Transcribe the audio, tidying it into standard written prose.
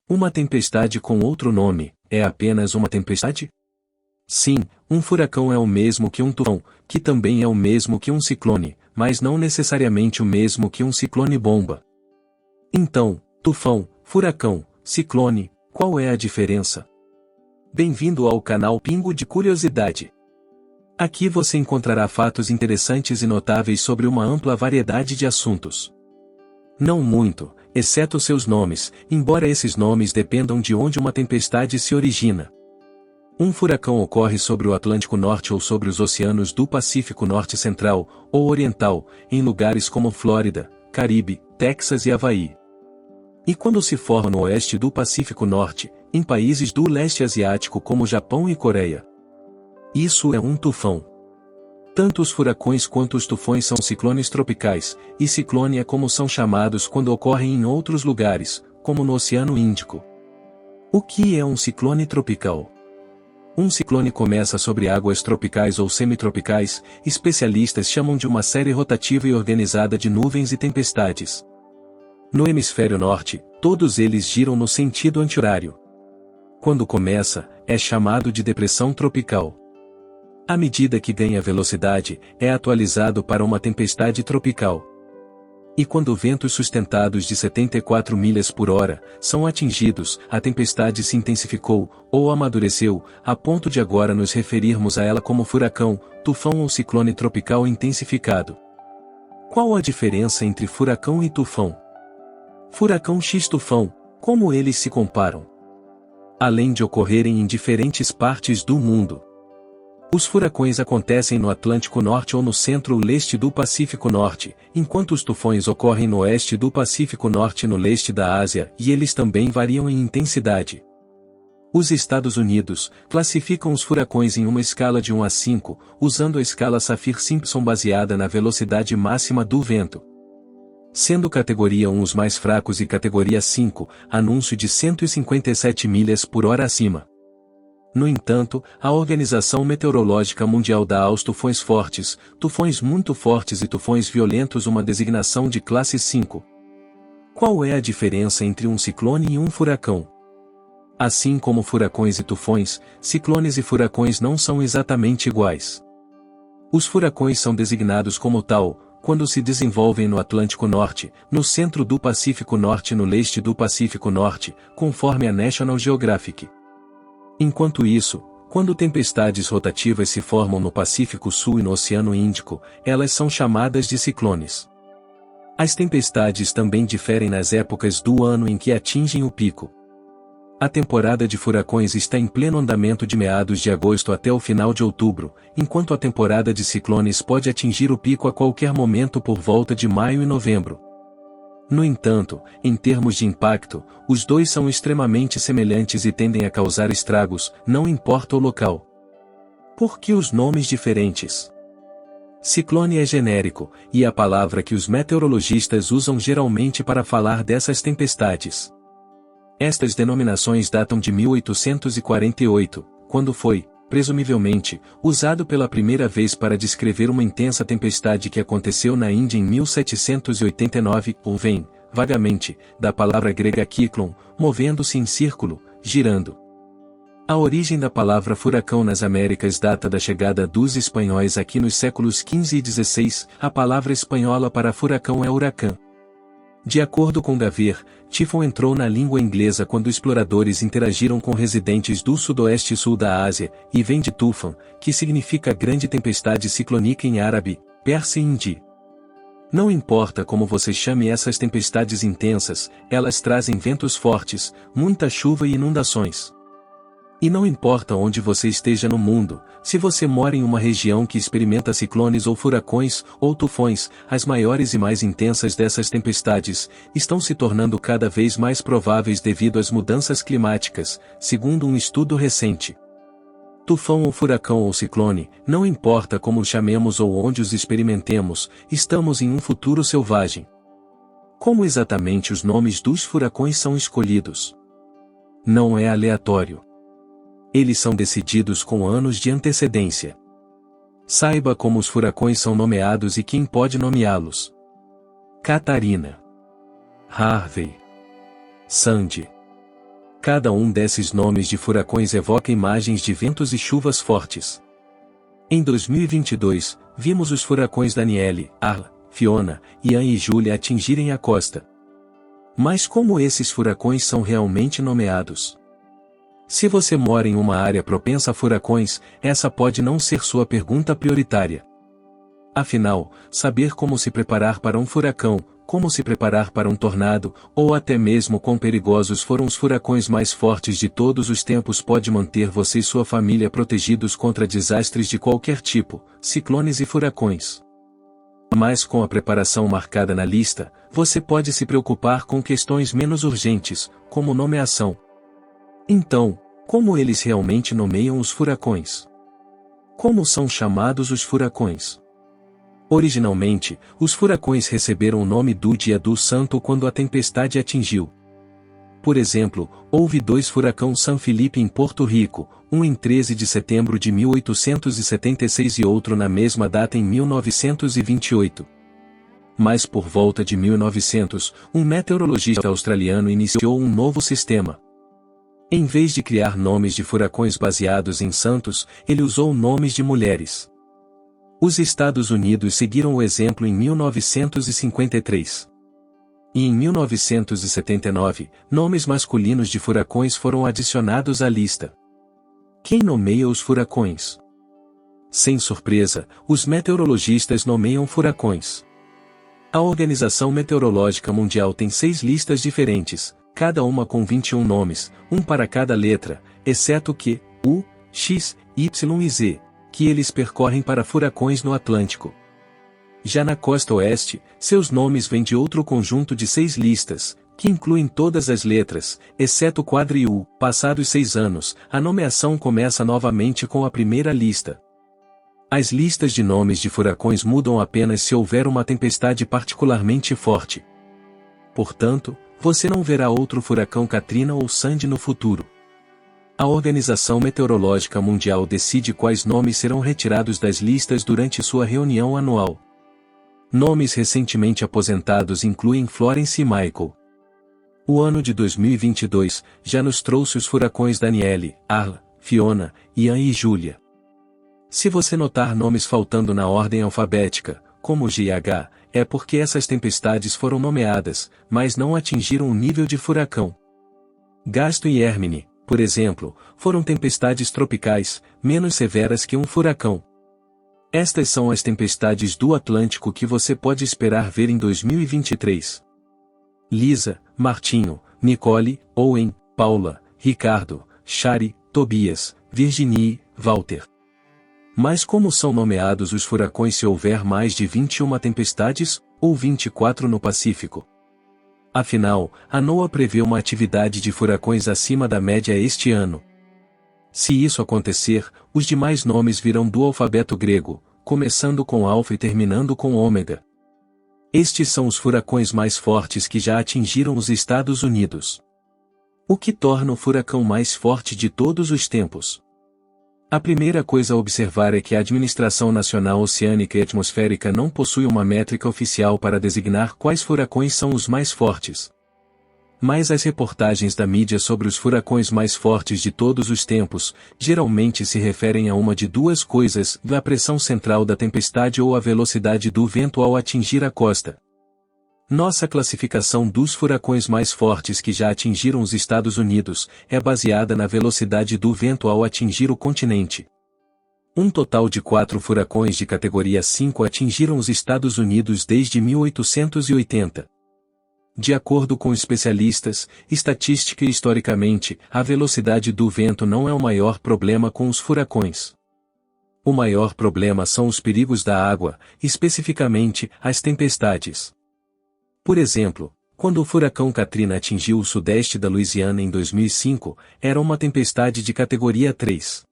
Uma tempestade com outro nome, é apenas uma tempestade? Sim, um furacão é o mesmo que um tufão, que também é o mesmo que um ciclone, mas não necessariamente o mesmo que um ciclone-bomba. Então, tufão, furacão, ciclone, qual é a diferença? Bem-vindo ao canal Pingo de Curiosidade. Aqui você encontrará fatos interessantes e notáveis sobre uma ampla variedade de assuntos. Não muito, exceto seus nomes, embora esses nomes dependam de onde uma tempestade se origina. Um furacão ocorre sobre o Atlântico Norte ou sobre os oceanos do Pacífico Norte Central, ou Oriental, em lugares como Flórida, Caribe, Texas e Havaí. E quando se forma no oeste do Pacífico Norte, em países do leste asiático como Japão e Coreia. Isso é um tufão. Tanto os furacões quanto os tufões são ciclones tropicais, e ciclone é como são chamados quando ocorrem em outros lugares, como no Oceano Índico. O que é um ciclone tropical? Um ciclone começa sobre águas tropicais ou semitropicais, especialistas chamam de uma série rotativa e organizada de nuvens e tempestades. No hemisfério norte, todos eles giram no sentido anti-horário. Quando começa, é chamado de depressão tropical. À medida que ganha velocidade, é atualizado para uma tempestade tropical. E quando ventos sustentados de 74 milhas por hora são atingidos, a tempestade se intensificou, ou amadureceu, a ponto de agora nos referirmos a ela como furacão, tufão ou ciclone tropical intensificado. Qual a diferença entre furacão e tufão? Furacão x tufão, como eles se comparam? Além de ocorrerem em diferentes partes do mundo, os furacões acontecem no Atlântico Norte ou no centro-leste do Pacífico Norte, enquanto os tufões ocorrem no oeste do Pacífico Norte e no leste da Ásia, e eles também variam em intensidade. Os Estados Unidos classificam os furacões em uma escala de 1 a 5, usando a escala Saffir-Simpson baseada na velocidade máxima do vento. Sendo categoria 1 os mais fracos e categoria 5, anúncio de 157 milhas por hora acima. No entanto, a Organização Meteorológica Mundial dá aos tufões fortes, tufões muito fortes e tufões violentos uma designação de classe 5. Qual é a diferença entre um ciclone e um furacão? Assim como furacões e tufões, ciclones e furacões não são exatamente iguais. Os furacões são designados como tal quando se desenvolvem no Atlântico Norte, no centro do Pacífico Norte e no leste do Pacífico Norte, conforme a National Geographic. Enquanto isso, quando tempestades rotativas se formam no Pacífico Sul e no Oceano Índico, elas são chamadas de ciclones. As tempestades também diferem nas épocas do ano em que atingem o pico. A temporada de furacões está em pleno andamento de meados de agosto até o final de outubro, enquanto a temporada de ciclones pode atingir o pico a qualquer momento por volta de maio e novembro. No entanto, em termos de impacto, os dois são extremamente semelhantes e tendem a causar estragos, não importa o local. Por que os nomes diferentes? Ciclone é genérico, e é a palavra que os meteorologistas usam geralmente para falar dessas tempestades. Estas denominações datam de 1848, quando foi, presumivelmente, usado pela primeira vez para descrever uma intensa tempestade que aconteceu na Índia em 1789, ou vem, vagamente, da palavra grega kyklon, movendo-se em círculo, girando. A origem da palavra furacão nas Américas data da chegada dos espanhóis aqui nos séculos XV e XVI, a palavra espanhola para furacão é huracão. De acordo com Gaver, tifon entrou na língua inglesa quando exploradores interagiram com residentes do sudoeste e sul da Ásia, e vem de tufan, que significa grande tempestade ciclônica em árabe, persa e hindi. Não importa como você chame essas tempestades intensas, elas trazem ventos fortes, muita chuva e inundações. E não importa onde você esteja no mundo, se você mora em uma região que experimenta ciclones ou furacões, ou tufões, as maiores e mais intensas dessas tempestades, estão se tornando cada vez mais prováveis devido às mudanças climáticas, segundo um estudo recente. Tufão ou furacão ou ciclone, não importa como os chamemos ou onde os experimentemos, estamos em um futuro selvagem. Como exatamente os nomes dos furacões são escolhidos? Não é aleatório. Eles são decididos com anos de antecedência. Saiba como os furacões são nomeados e quem pode nomeá-los. Catarina, Harvey, Sandy, Cada um desses nomes de furacões evoca imagens de ventos e chuvas fortes. Em 2022, vimos os furacões Danielle, Arla, Fiona, Ian e Julia atingirem a costa. Mas como esses furacões são realmente nomeados? Se você mora em uma área propensa a furacões, essa pode não ser sua pergunta prioritária. Afinal, saber como se preparar para um furacão, como se preparar para um tornado, ou até mesmo quão perigosos foram os furacões mais fortes de todos os tempos pode manter você e sua família protegidos contra desastres de qualquer tipo, ciclones e furacões. Mas com a preparação marcada na lista, você pode se preocupar com questões menos urgentes, como nomeação. Então, como eles realmente nomeiam os furacões? Como são chamados os furacões? Originalmente, os furacões receberam o nome do dia do santo quando a tempestade atingiu. Por exemplo, houve 2 furacões San Felipe em Porto Rico, um em 13 de setembro de 1876 e outro na mesma data em 1928. Mas por volta de 1900, um meteorologista australiano iniciou um novo sistema. Em vez de criar nomes de furacões baseados em santos, ele usou nomes de mulheres. Os Estados Unidos seguiram o exemplo em 1953. E em 1979, nomes masculinos de furacões foram adicionados à lista. Quem nomeia os furacões? Sem surpresa, os meteorologistas nomeiam furacões. A Organização Meteorológica Mundial tem 6 listas diferentes, cada uma com 21 nomes, um para cada letra, exceto Q, U, X, Y e Z, que eles percorrem para furacões no Atlântico. Já na costa oeste, seus nomes vêm de outro conjunto de 6 listas, que incluem todas as letras, exceto o quadro U. Passados 6 anos, a nomeação começa novamente com a primeira lista. As listas de nomes de furacões mudam apenas se houver uma tempestade particularmente forte. Portanto, você não verá outro furacão Katrina ou Sandy no futuro. A Organização Meteorológica Mundial decide quais nomes serão retirados das listas durante sua reunião anual. Nomes recentemente aposentados incluem Florence e Michael. O ano de 2022 já nos trouxe os furacões Danielle, Arla, Fiona, Ian e Julia. Se você notar nomes faltando na ordem alfabética, como G e H, é porque essas tempestades foram nomeadas, mas não atingiram o nível de furacão. Gaston e Hermine, por exemplo, foram tempestades tropicais, menos severas que um furacão. Estas são as tempestades do Atlântico que você pode esperar ver em 2023. Lisa, Martinho, Nicole, Owen, Paula, Ricardo, Shari, Tobias, Virginie, Walter. Mas como são nomeados os furacões se houver mais de 21 tempestades, ou 24 no Pacífico? Afinal, a NOAA prevê uma atividade de furacões acima da média este ano. Se isso acontecer, os demais nomes virão do alfabeto grego, começando com alfa e terminando com ômega. Estes são os furacões mais fortes que já atingiram os Estados Unidos. O que torna o furacão mais forte de todos os tempos? A primeira coisa a observar é que a Administração Nacional Oceânica e Atmosférica não possui uma métrica oficial para designar quais furacões são os mais fortes. Mas as reportagens da mídia sobre os furacões mais fortes de todos os tempos, geralmente se referem a uma de 2 coisas: a pressão central da tempestade ou a velocidade do vento ao atingir a costa. Nossa classificação dos furacões mais fortes que já atingiram os Estados Unidos é baseada na velocidade do vento ao atingir o continente. Um total de 4 furacões de categoria 5 atingiram os Estados Unidos desde 1880. De acordo com especialistas, estatística e historicamente, a velocidade do vento não é o maior problema com os furacões. O maior problema são os perigos da água, especificamente, as tempestades. Por exemplo, quando o furacão Katrina atingiu o sudeste da Louisiana em 2005, era uma tempestade de categoria 3.